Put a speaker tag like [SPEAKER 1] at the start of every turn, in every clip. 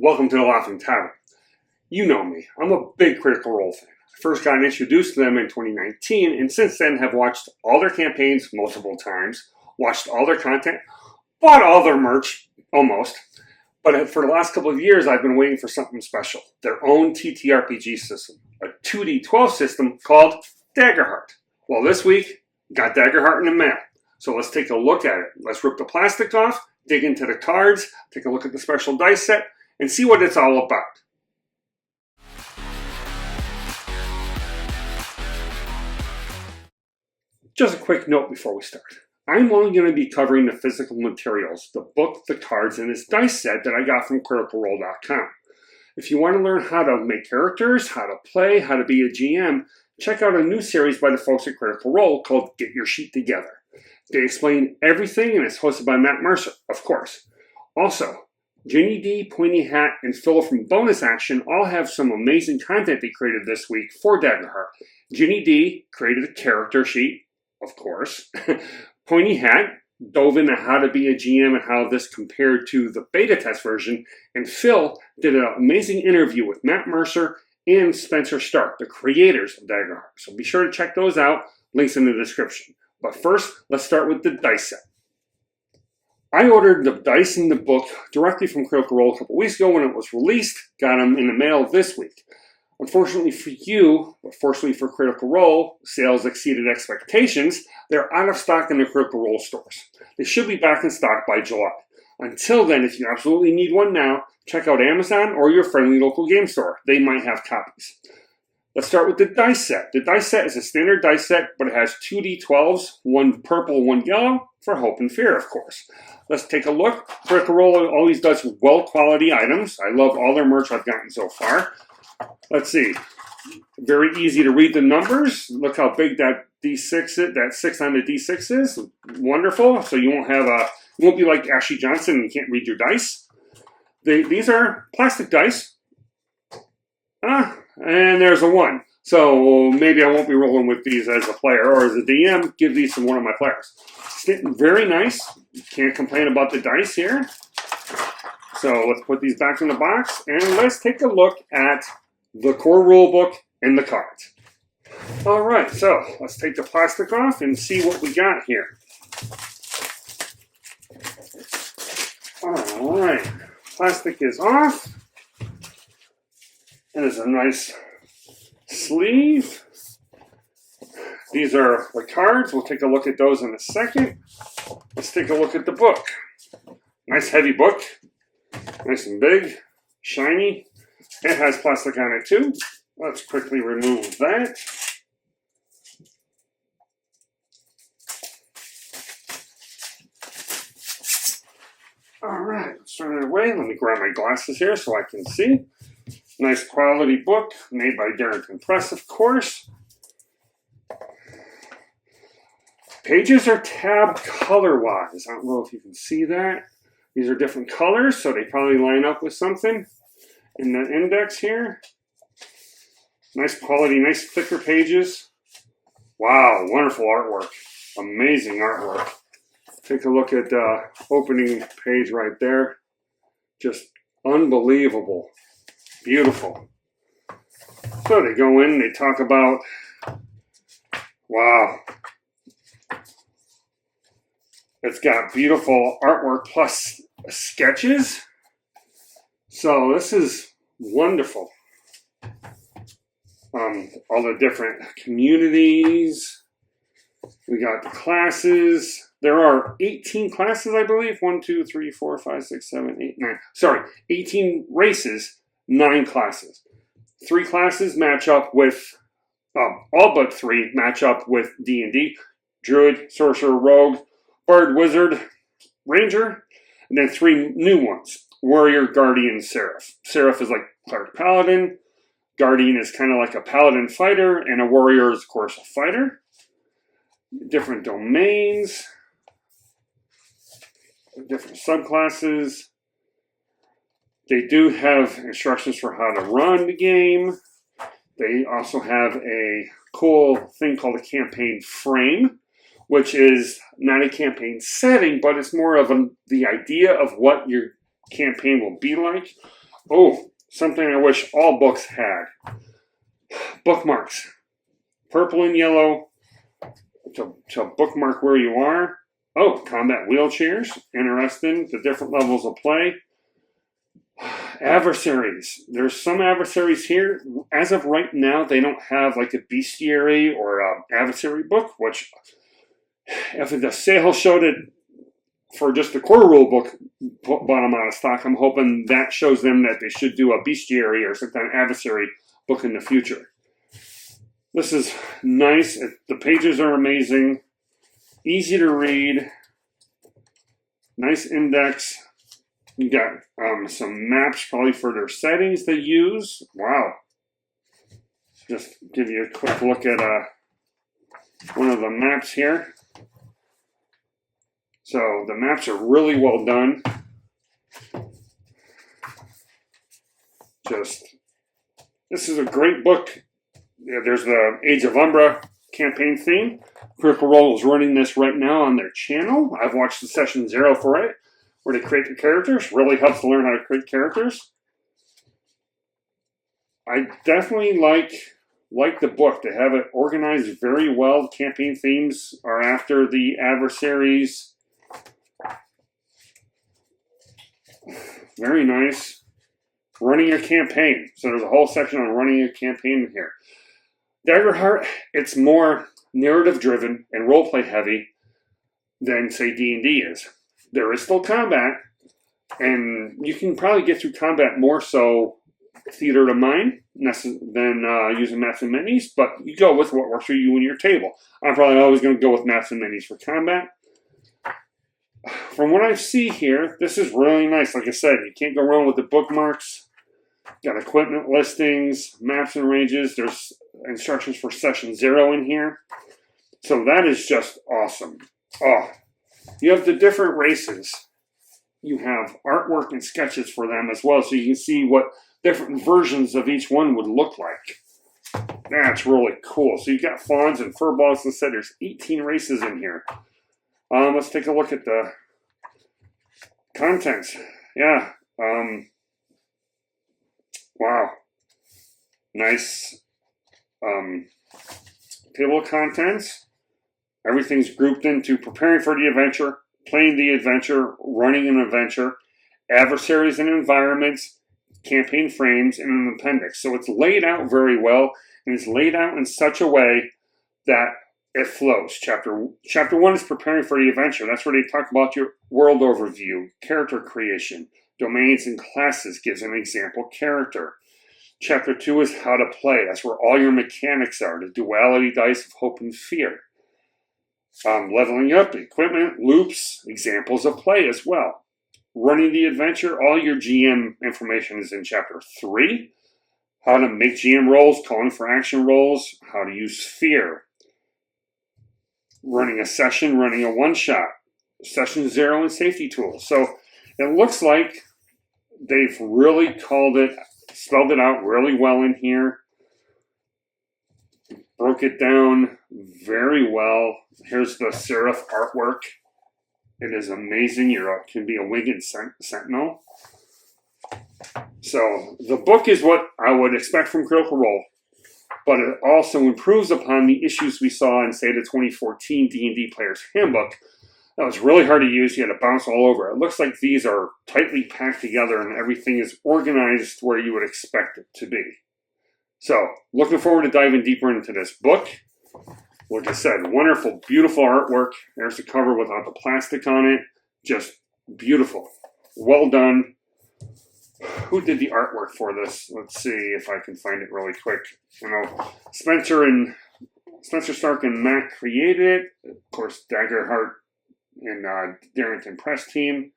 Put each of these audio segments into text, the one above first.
[SPEAKER 1] Welcome to the Laughing Tavern. You know me, I'm a big Critical Role fan. I first got introduced to them in 2019 and since then have watched all their campaigns multiple times, watched all their content, bought all their merch, almost. But for the last couple of years I've been waiting for something special. Their own TTRPG system, a 2D12 system called Daggerheart. Well, this week, got Daggerheart in the mail. So let's take a look at it. Let's rip the plastic off, dig into the cards, take a look at the special dice set, and see what it's all about. Just a quick note before we start. I'm only going to be covering the physical materials, the book, the cards, and this dice set that I got from criticalrole.com. If you want to learn how to make characters, how to play, how to be a GM, check out a new series by the folks at Critical Role called Get Your Sheet Together. They explain everything and it's hosted by Matt Mercer, of course. Also, Ginny D, Pointy Hat, and Phil from Bonus Action all have some amazing content they created this week for Daggerheart. Ginny D created a character sheet, of course. Pointy Hat dove into how to be a GM and how this compared to the beta test version. And Phil did an amazing interview with Matt Mercer and Spencer Stark, the creators of Daggerheart. So be sure to check those out. Links in the description. But first, let's start with the dice set. I ordered the dice in the book directly from Critical Role a couple weeks ago when it was released. Got them in the mail this week. Unfortunately for you, but fortunately for Critical Role, sales exceeded expectations. They're out of stock in the Critical Role stores. They should be back in stock by July. Until then, if you absolutely need one now, check out Amazon or your friendly local game store. They might have copies. Let's start with the dice set. The dice set is a standard dice set, but it has 2 D12s, one purple, one yellow, for hope and fear, of course. Let's take a look. Critical Role always does well-quality items. I love all their merch I've gotten so far. Let's see. Very easy to read the numbers. Look how big that D6 is, that 6 on the D6 is. Wonderful. So you won't be like Ashley Johnson and you can't read your dice. These are plastic dice. And there's a 1. So maybe I won't be rolling with these as a player or as a DM. Give these to one of my players. Very nice. Can't complain about the dice here. So let's put these back in the box and let's take a look at the core rule book and the cards. All right, so let's take the plastic off and see what we got here. All right, plastic is off. And there's a nice sleeve. These are the cards. We'll take a look at those in a second. Let's take a look at the book. Nice heavy book. Nice and big. Shiny. It has plastic on it too. Let's quickly remove that. Alright, let's turn it away. Let me grab my glasses here so I can see. Nice quality book, made by Darrington Press, of course. Pages are tabbed color-wise. I don't know if you can see that. These are different colors, so they probably line up with something in the index here. Nice quality, nice thicker pages. Wow, wonderful artwork. Amazing artwork. Take a look at the opening page right there. Just unbelievable. Beautiful. So they go in, they talk about, wow. It's got beautiful artwork plus sketches. So this is wonderful. All the different communities. We got the classes. There are 18 classes, I believe. 1, 2, 3, 4, 5, 6, 7, 8, 9. Sorry, 18 races, 9 classes. 3 classes match up with, all but 3 match up with D&D. Druid, Sorcerer, Rogue, Bard, Wizard, Ranger, and then 3 new ones. Warrior, Guardian, Seraph. Seraph is like Cleric Paladin. Guardian is kind of like a Paladin fighter, and a Warrior is, of course, a fighter. Different domains. Different subclasses. They do have instructions for how to run the game. They also have a cool thing called a campaign frame, which is not a campaign setting, but it's more of the idea of what your campaign will be like. Oh, something I wish all books had. Bookmarks. Purple and yellow to bookmark where you are. Oh, combat wheelchairs. Interesting. The different levels of play. Adversaries. There's some adversaries here. As of right now, they don't have like a bestiary or an adversary book, which if the sale showed it for just the core rule book bottom out of stock, I'm hoping that shows them that they should do a bestiary or some kind of adversary book in the future. This is nice. The pages are amazing. Easy to read. Nice index. You got some maps probably for their settings they use. Wow. Just give you a quick look at one of the maps here. So the maps are really well done. This is a great book. Yeah, there's the Age of Umbra campaign theme. Critical Role is running this right now on their channel. I've watched the session 0 for it, where they create the characters. Really helps to learn how to create characters. I definitely like the book. They have it organized very well. The campaign themes are after the adversaries. Very nice. Running a campaign. So there's a whole section on running a campaign here. Daggerheart, it's more narrative-driven and roleplay heavy than, say, D&D is. There is still combat, and you can probably get through combat more so theater to mind than using maps and minis, but you go with what works for you and your table. I'm probably always going to go with maps and minis for combat. From what I see here, this is really nice. Like I said, you can't go wrong with the bookmarks. Got equipment listings, maps and ranges. There's instructions for session 0 in here. So that is just awesome. Oh, you have the different races. You have artwork and sketches for them as well, so you can see what different versions of each one would look like. That's really cool. So you've got fawns and furballs. And said there's 18 races in here. Let's take a look at the contents. Yeah. Wow. Nice table of contents. Everything's grouped into preparing for the adventure, playing the adventure, running an adventure, adversaries and environments, campaign frames, and an appendix. So it's laid out very well, and it's laid out in such a way that it flows. Chapter 1 is preparing for the adventure. That's where they talk about your world overview, character creation, domains and classes, gives an example character. Chapter 2 is how to play. That's where all your mechanics are, the duality dice of hope and fear. Leveling up, equipment, loops, examples of play as well. Running the adventure, all your GM information is in Chapter 3. How to make GM rolls, calling for action rolls, how to use fear. Running a session, running a one-shot. Session 0 and safety tools. So it looks like they've really spelled it out really well in here. Broke it down very well. Here's the serif artwork. It is amazing. You can be a winged sentinel. So the book is what I would expect from Critical Role, but it also improves upon the issues we saw in, say, the 2014 D&D Player's Handbook. That was really hard to use. You had to bounce all over. It looks like these are tightly packed together and everything is organized where you would expect it to be. So, looking forward to diving deeper into this book. Like I said, wonderful, beautiful artwork. There's the cover without the plastic on it. Just beautiful. Well done. Who did the artwork for this? Let's see if I can find it really quick. Spencer Stark and Matt created it. Of course, Daggerheart and Darrington Press team.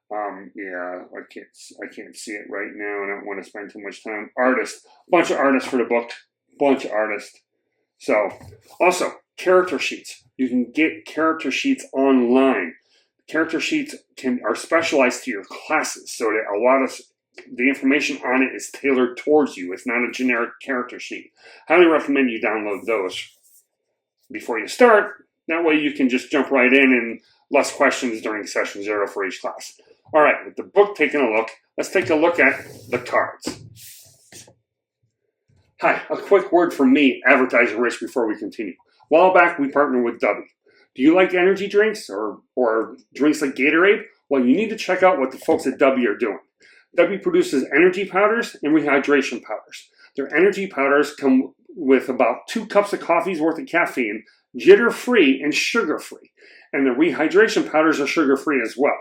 [SPEAKER 1] Yeah, I can't see it right now. I don't want to spend too much time. Artists, bunch of artists for the book, bunch of artists. So, also character sheets. You can get character sheets online. Character sheets are specialized to your classes, so that a lot of the information on it is tailored towards you. It's not a generic character sheet. Highly recommend you download those before you start. That way you can just jump right in and less questions during session 0 for each class. All right, with the book taken a look, let's take a look at the cards. Hi, a quick word from me, Advertiser Rich, before we continue. A while back, we partnered with W. Do you like energy drinks or drinks like Gatorade? Well, you need to check out what the folks at W are doing. W produces energy powders and rehydration powders. Their energy powders come with about 2 cups of coffee's worth of caffeine, jitter-free and sugar-free. And the rehydration powders are sugar-free as well.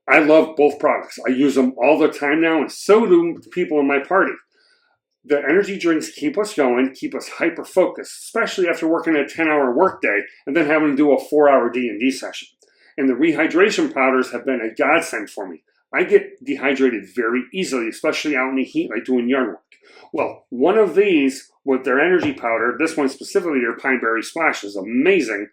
[SPEAKER 1] I love both products. I use them all the time now, and so do people in my party. The energy drinks keep us going, keep us hyper-focused, especially after working a 10-hour workday and then having to do a 4-hour D&D session. And the rehydration powders have been a godsend for me. I get dehydrated very easily, especially out in the heat like doing yard work. Well, one of these with their energy powder, this one specifically, their Pine Berry Splash, is amazing,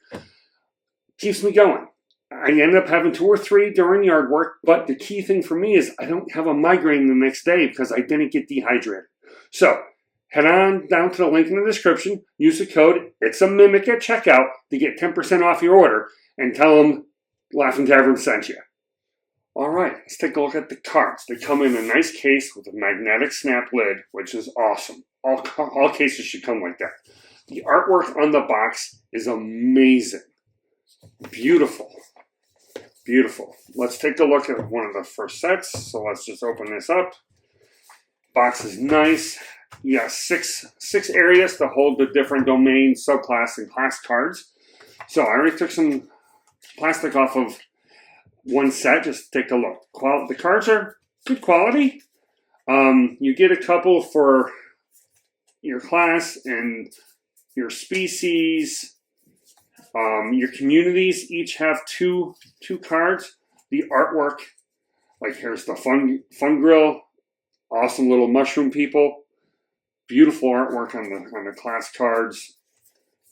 [SPEAKER 1] keeps me going. I end up having 2 or 3 during yard work, but the key thing for me is I don't have a migraine the next day because I didn't get dehydrated. So, head on down to the link in the description, use the code It's a Mimic at checkout to get 10% off your order, and tell them Laughing Tavern sent you. Alright, let's take a look at the cards. They come in a nice case with a magnetic snap lid, which is awesome. All cases should come like that. The artwork on the box is amazing. Beautiful. Beautiful. Let's take a look at one of the first sets. So let's just open this up. Box is nice. You got six areas to hold the different domain, subclass, and class cards. So I already took some plastic off of one set. Just take a look. The cards are good quality. You get a couple for your class and your species. Your communities each have two cards. The artwork, like here's the fun grill, awesome little mushroom people, beautiful artwork on the class cards,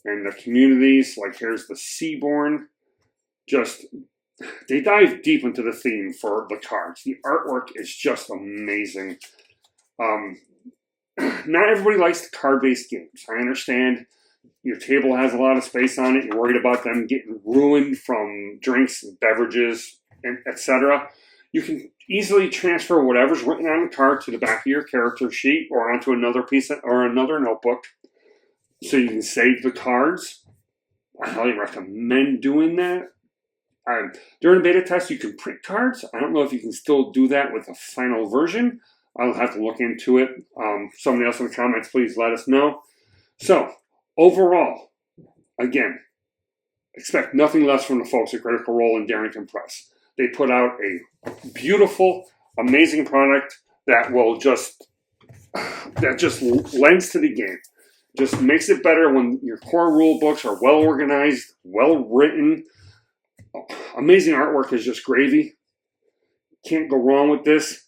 [SPEAKER 1] and the communities, like here's the Seaborn. Just they dive deep into the theme for the cards. The artwork is just amazing. Not everybody likes the card-based games. I understand. Your table has a lot of space on it. You're worried about them getting ruined from drinks and beverages, and etc. You can easily transfer whatever's written on the card to the back of your character sheet or onto another piece or another notebook, so you can save the cards. I highly recommend doing that. During a beta test, you can print cards. I don't know if you can still do that with a final version. I'll have to look into it. Somebody else in the comments, please let us know. So, overall, again, expect nothing less from the folks at Critical Role and Darrington Press. They put out a beautiful, amazing product that just lends to the game. Just makes it better when your core rule books are well organized, well written. Amazing artwork is just gravy. Can't go wrong with this.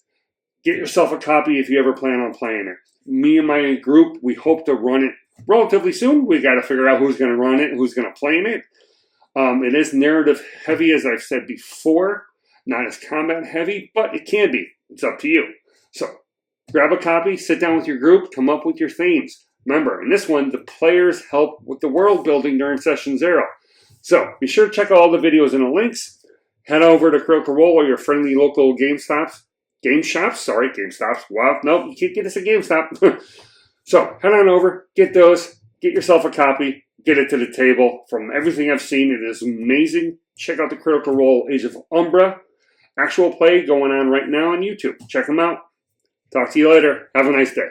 [SPEAKER 1] Get yourself a copy if you ever plan on playing it. Me and my group, we hope to run it relatively soon. We got to figure out who's going to run it and who's going to play in it. It is narrative heavy, as I've said before. Not as combat heavy, but it can be. It's up to you. So, grab a copy, sit down with your group, come up with your themes. Remember, in this one, the players help with the world building during Session 0. So, be sure to check out all the videos and the links. Head over to Critical Role or your friendly local game shops. Wow, nope, you can't get this at GameStop. So, head on over, get those, get yourself a copy, get it to the table. From everything I've seen, it is amazing. Check out the Critical Role Age of Umbra actual play going on right now on YouTube. Check them out. Talk to you later. Have a nice day.